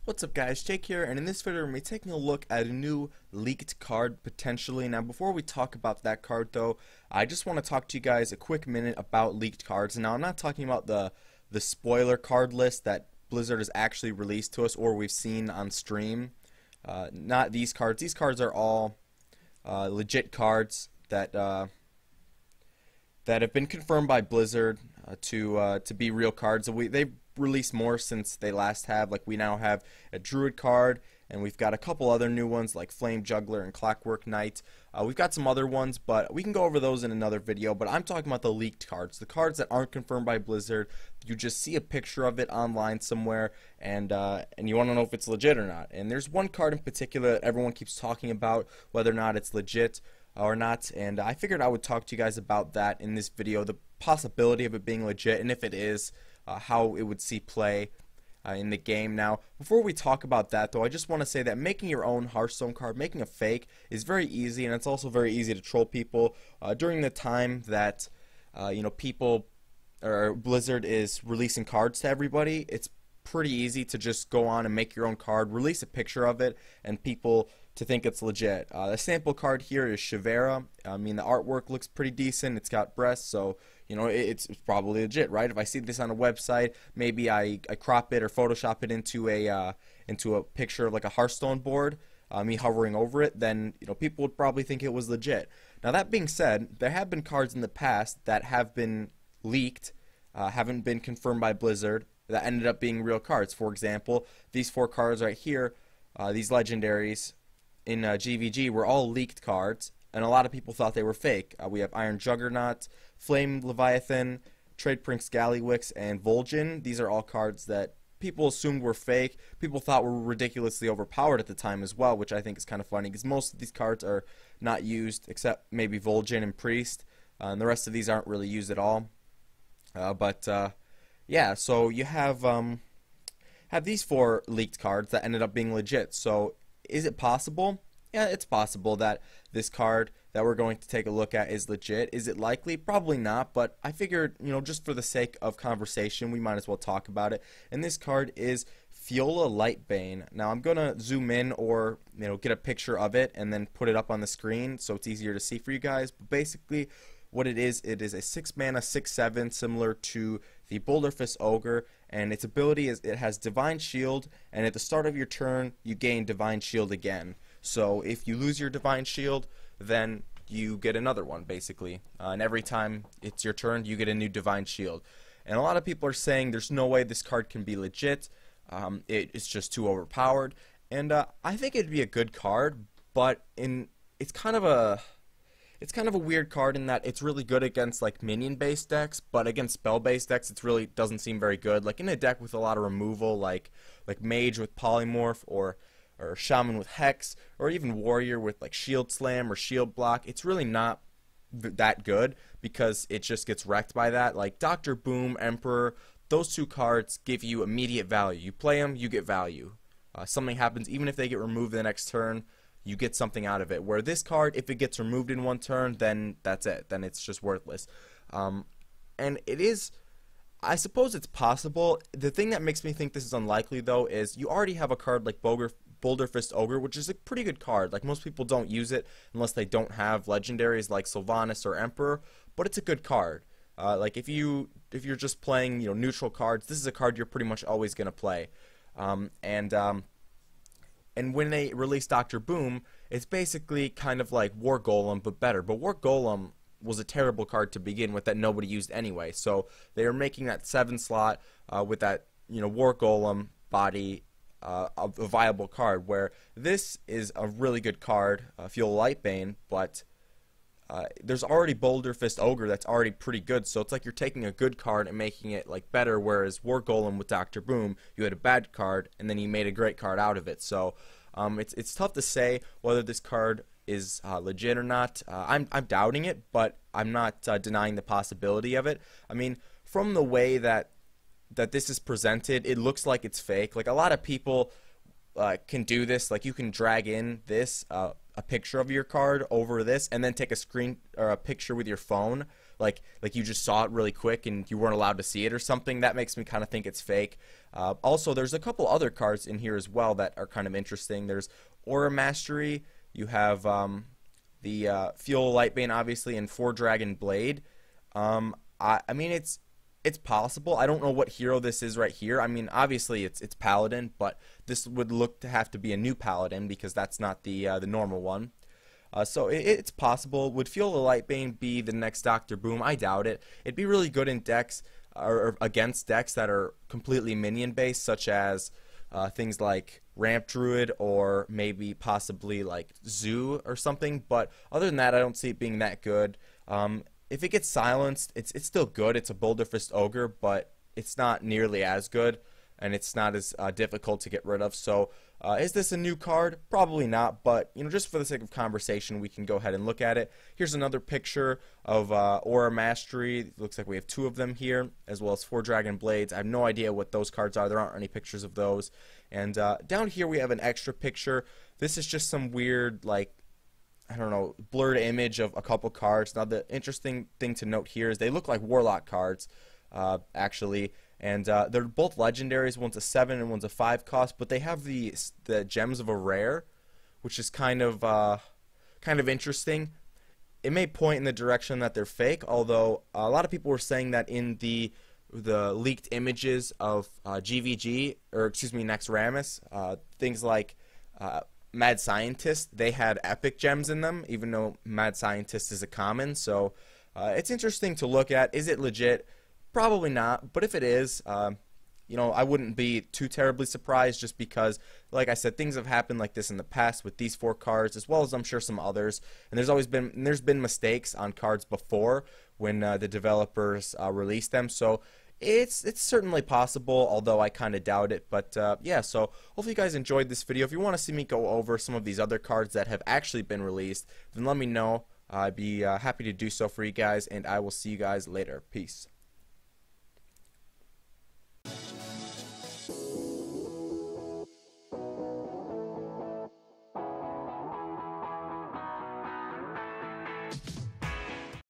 What's up guys, Jake here, and in this video we're going to be taking a look at a new leaked card potentially. Now before we talk about that card though, I just want to talk to you guys a quick minute about leaked cards. Now I'm not talking about the spoiler card list that Blizzard has actually released to us or we've seen on stream. Not these cards. These cards are all legit cards that have been confirmed by Blizzard to be real cards. They've released more since they last have. Like, we now have a Druid card, and we've got a couple other new ones like Flame Juggler and Clockwork Knight. We've got some other ones, but we can go over those in another video. But I'm talking about the leaked cards, the cards that aren't confirmed by Blizzard. You just see a picture of it online somewhere, and you want to know if it's legit or not. And there's one card in particular that everyone keeps talking about, whether or not it's legit or not, and I figured I would talk to you guys about that in this video, the possibility of it being legit, and if it is, how it would see play in the game. Now, before we talk about that though, I just want to say that making your own Hearthstone card, making a fake, is very easy, and it's also very easy to troll people. During the time that people or Blizzard is releasing cards to everybody, it's pretty easy to just go on and make your own card, release a picture of it, and people to think it's legit. The sample card here is Fjora. I mean, the artwork looks pretty decent. It's got breasts, so it's probably legit, right? If I see this on a website, maybe I crop it or Photoshop it into a picture of like a Hearthstone board, me hovering over it, then people would probably think it was legit. Now that being said, there have been cards in the past that have been leaked, haven't been confirmed by Blizzard, that ended up being real cards. For example, these 4 cards right here, these legendaries in GVG were all leaked cards, and a lot of people thought they were fake. We have Iron Juggernaut, Flame Leviathan, Trade Prince Gallywix, and Vol'jin. These are all cards that people assumed were fake. People thought were ridiculously overpowered at the time as well, which I think is kind of funny because most of these cards are not used except maybe Vol'jin and Priest, and the rest of these aren't really used at all. Yeah, so you have these 4 leaked cards that ended up being legit. So is it possible? Yeah, it's possible that this card that we're going to take a look at is legit. Is it likely? Probably not, but I figured, just for the sake of conversation, we might as well talk about it. And this card is Fjora Lightbane. Now, I'm going to zoom in or, get a picture of it and then put it up on the screen so it's easier to see for you guys. But basically, what it is a 6-mana 6/7 similar to the Boulderfist Ogre, and its ability is it has Divine Shield, and at the start of your turn you gain Divine Shield again. So if you lose your Divine Shield, then you get another one basically, and every time it's your turn you get a new Divine Shield. And a lot of people are saying there's no way this card can be legit, it's just too overpowered, and I think it'd be a good card, but it's kind of a weird card in that it's really good against like minion-based decks, but against spell-based decks it really doesn't seem very good. Like in a deck with a lot of removal, like Mage with Polymorph, or Shaman with Hex, or even Warrior with like Shield Slam or Shield Block, it's really not that good because it just gets wrecked by that. Like Dr. Boom, Emperor, those 2 cards give you immediate value. You play them, you get value. Something happens, even if they get removed the next turn, you get something out of it. Where this card, if it gets removed in 1 turn, then that's it. Then it's just worthless. And it is, I suppose it's possible. The thing that makes me think this is unlikely, though, is you already have a card like Boulderfist Ogre, which is a pretty good card. Like, most people don't use it unless they don't have legendaries like Sylvanas or Emperor, but it's a good card. Like, if you're just playing, neutral cards, this is a card you're pretty much always going to play. And when they released Dr. Boom, it's basically kind of like War Golem, but better. But War Golem was a terrible card to begin with that nobody used anyway. So they are making that 7 slot with that War Golem body a viable card. Where this is a really good card, Fjora Lightbane, but there's already Boulderfist Ogre that's already pretty good, so it's like you're taking a good card and making it like better, whereas War Golem with Dr. Boom, you had a bad card and then you made a great card out of it. So it's tough to say whether this card is legit or not. I'm doubting it, but I'm not denying the possibility of it. I mean, from the way that this is presented, it looks like it's fake. Like, a lot of people can do this. Like, you can drag in this a picture of your card over this and then take a screen or a picture with your phone, like you just saw it really quick and you weren't allowed to see it or something. That makes me kind of think it's fake. Also, there's a couple other cards in here as well that are kind of interesting. There's Aura Mastery. You have the Fjora Lightbane, obviously, and 4-Dragon Blade. I mean, it's possible. I don't know what hero this is right here. I mean, obviously it's Paladin, but this would look to have to be a new Paladin because that's not the normal one. So it's possible. Would Fjora Lightbane be the next Dr. Boom? I doubt it. It'd be really good in decks or against decks that are completely minion based, such as things like Ramp Druid or maybe possibly like Zoo or something. But other than that, I don't see it being that good. If it gets silenced, it's still good. It's a Boulder Fist Ogre, but it's not nearly as good, and it's not as difficult to get rid of. So, is this a new card? Probably not, but just for the sake of conversation, we can go ahead and look at it. Here's another picture of Aura Mastery. It looks like we have 2 of them here, as well as 4-Dragon Blades. I have no idea what those cards are. There aren't any pictures of those. And down here we have an extra picture. This is just some weird, like, I don't know, blurred image of a couple cards. Now, the interesting thing to note here is they look like Warlock cards, actually, and they're both legendaries. One's a 7 and one's a 5 cost, but they have the gems of a rare, which is kind of interesting. It may point in the direction that they're fake, although a lot of people were saying that in the leaked images of GVG, or excuse me, Naxxramas, things like Mad Scientist, they had epic gems in them, even though Mad Scientist is a common. So it's interesting to look at. Is it legit? Probably not, but if it is, I wouldn't be too terribly surprised, just because, like I said, things have happened like this in the past with these 4 cards, as well as I'm sure some others. And there's been mistakes on cards before when the developers released them. So it's certainly possible, although I kind of doubt it. But yeah, so hopefully you guys enjoyed this video. If you want to see me go over some of these other cards that have actually been released, then let me know. I'd be happy to do so for you guys, and I will see you guys later. Peace.